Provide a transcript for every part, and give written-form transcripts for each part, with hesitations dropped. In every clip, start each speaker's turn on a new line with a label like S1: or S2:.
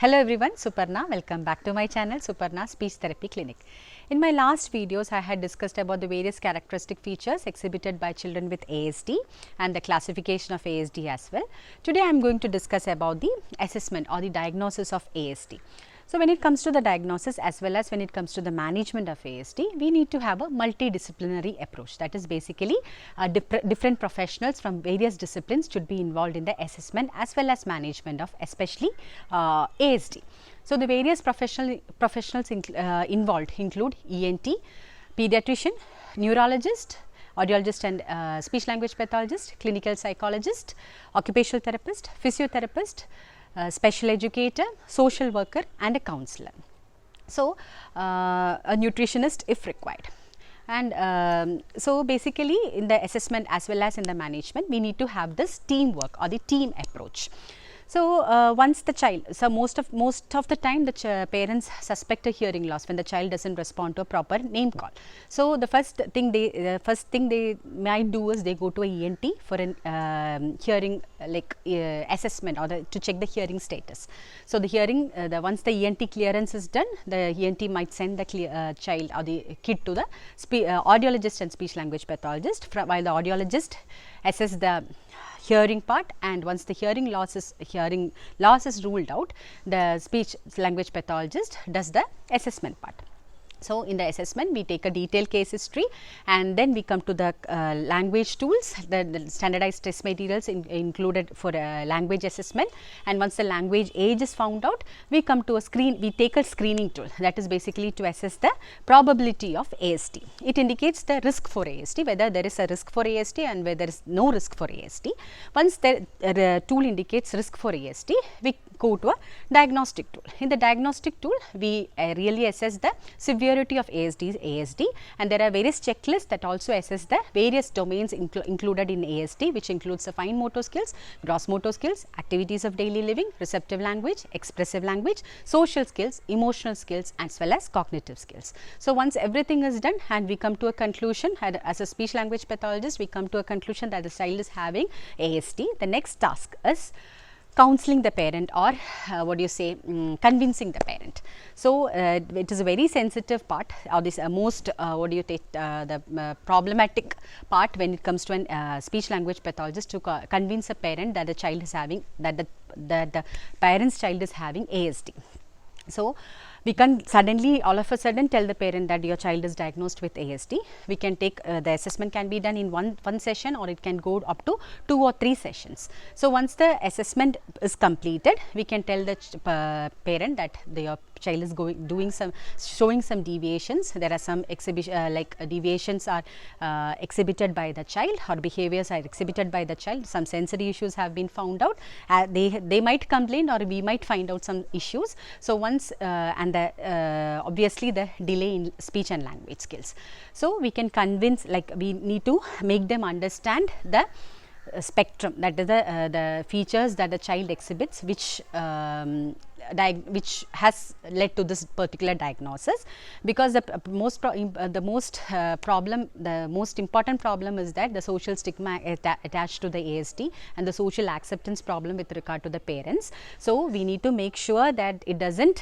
S1: Hello everyone, Suparna. Welcome back to my channel Suparna Speech Therapy Clinic. In my last videos, I had discussed about the various characteristic features exhibited by children with ASD and the classification of ASD as well. Today, I am going to discuss about the assessment or the diagnosis of ASD. So, when it comes to the diagnosis as well as when it comes to the management of ASD, we need to have a multidisciplinary approach. That is basically different professionals from various disciplines should be involved in the assessment as well as management of especially ASD. So, the various professionals involved include ENT, pediatrician, neurologist, audiologist and speech language pathologist, clinical psychologist, occupational therapist, physiotherapist, special educator, social worker and a counselor. So, a nutritionist if required. And so, basically in the assessment as well as in the management, we need to have this teamwork or the team approach. So, once the child, so most of the time the parents suspect a hearing loss when the child does not respond to a proper name call. So, the first thing they might do is they go to a ENT for an hearing assessment or to check the hearing status. So, the hearing once the ENT clearance is done, the ENT might send the child or the kid to the audiologist and speech language pathologist, while the audiologist assess the hearing part, and once the hearing loss is ruled out, the speech language pathologist does the assessment part. So, in the assessment we take a detailed case history and then we come to the language tools, the standardized test materials included for language assessment, and once the language age is found out, we come to we take a screening tool, that is basically to assess the probability of ASD. It indicates the risk for ASD, whether there is a risk for ASD and whether there is no risk for ASD. Once the tool indicates risk for ASD, we go to a diagnostic tool. In the diagnostic tool, we really assess the severity of ASD, and there are various checklists that also assess the various domains included in ASD, which includes the fine motor skills, gross motor skills, activities of daily living, receptive language, expressive language, social skills, emotional skills as well as cognitive skills. So, once everything is done and we come to a conclusion, as a speech language pathologist, we come to a conclusion that the child is having ASD, the next task is counseling the parent or convincing the parent. So, it is a very sensitive part or this most the problematic part when it comes to an speech language pathologist to convince a parent that the child is having that the parent's child is having ASD. So, we can suddenly all of a sudden tell the parent that your child is diagnosed with ASD. We can take the assessment can be done in one session or it can go up to 2 or 3 sessions. So, once the assessment is completed, we can tell the parent that your child is showing some deviations. There are some deviations are exhibited by the child or behaviors are exhibited by the child. Some sensory issues have been found out. They might complain or we might find out some issues. So, once and obviously the delay in speech and language skills. So, we can convince, we need to make them understand the spectrum, that is the features that the child exhibits which has led to this particular diagnosis, because the most important problem is that the social stigma attached to the ASD and the social acceptance problem with regard to the parents. So, we need to make sure that it does not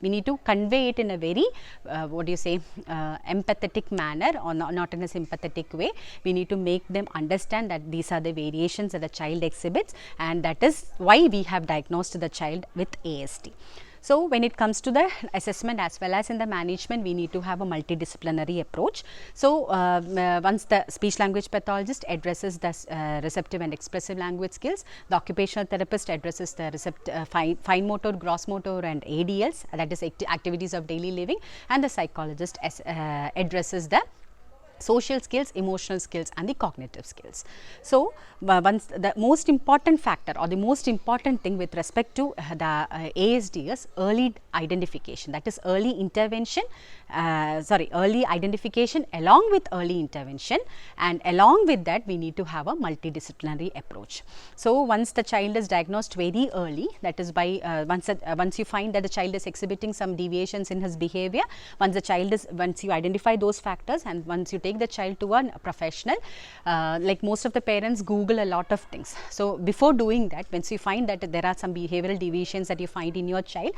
S1: we need to convey it in a very empathetic manner or not in a sympathetic way. We need to make them understand that these are the variations that the child exhibits, and that is why we have diagnosed the child with ASD. So, when it comes to the assessment as well as in the management, we need to have a multidisciplinary approach. So, once the speech language pathologist addresses the receptive and expressive language skills, the occupational therapist addresses the fine motor, gross motor and ADLs, that is activities of daily living, and the psychologist addresses the social skills, emotional skills and the cognitive skills. So, once the most important factor or the most important thing with respect to the ASD is early identification, that is early intervention, early identification along with early intervention, and along with that we need to have a multidisciplinary approach. So, once the child is diagnosed very early, that is by once you find that the child is exhibiting some deviations in his behavior, once you identify those factors and once you take take the child to a professional. Like most of the parents Google a lot of things. So before doing that, once you find that there are some behavioral deviations that you find in your child,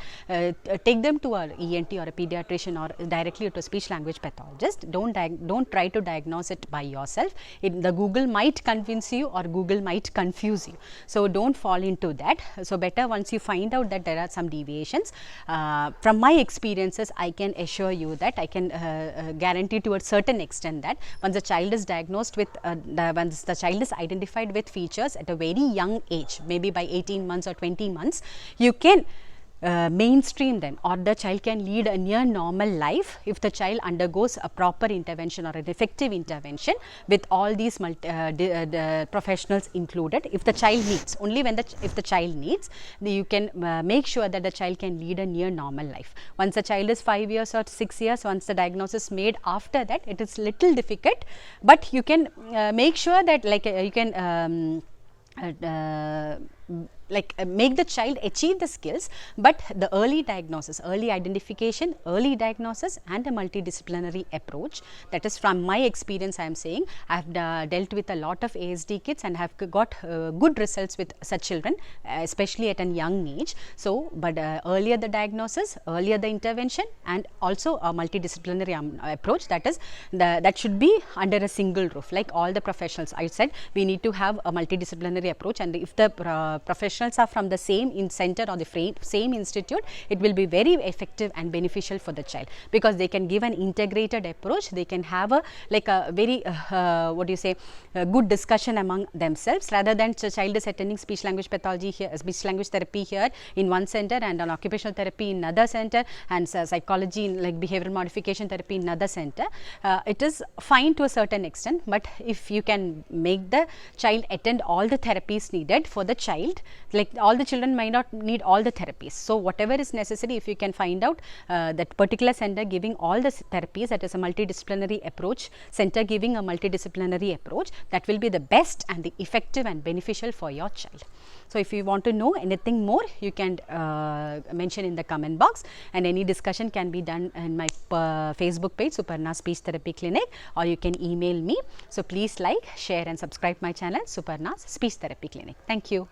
S1: take them to a ENT or a pediatrician or directly to a speech language pathologist. Don't try to diagnose it by yourself. The Google might convince you or Google might confuse you. So don't fall into that. So better once you find out that there are some deviations. From my experiences, I can assure you that I can guarantee to a certain extent that once the child is diagnosed with, once the child is identified with features at a very young age, maybe by 18 months or 20 months, you can mainstream them, or the child can lead a near normal life if the child undergoes a proper intervention or an effective intervention with all these professionals included. If the child needs, only when if the child needs, you can make sure that the child can lead a near normal life. Once the child is 5 years or 6 years, once the diagnosis made after that, it is little difficult, but you can make sure that you can make the child achieve the skills, but the early diagnosis, early identification, early diagnosis and a multidisciplinary approach, that is from my experience I am saying. I have dealt with a lot of ASD kids and have got good results with such children, especially at a young age. So, but earlier the diagnosis, earlier the intervention, and also a multidisciplinary approach, that is that should be under a single roof. Like all the professionals, I said we need to have a multidisciplinary approach, and if the professionals are from the same center or the same institute, it will be very effective and beneficial for the child, because they can give an integrated approach. They can have a very good discussion among themselves, rather than the child is attending speech language pathology here, speech language therapy here in one center, and an occupational therapy in another center, and psychology like behavioral modification therapy in another center. It is fine to a certain extent, but if you can make the child attend all the therapies needed for the child, like all the children might not need all the therapies. So whatever is necessary, if you can find out that particular center giving all the therapies, that is a multidisciplinary approach, center giving a multidisciplinary approach, that will be the best and the effective and beneficial for your child. So if you want to know anything more, you can mention in the comment box, and any discussion can be done in my Facebook page, Suparna Speech Therapy Clinic, or you can email me. So please like, share and subscribe my channel, Suparna's Speech Therapy Clinic. Thank you.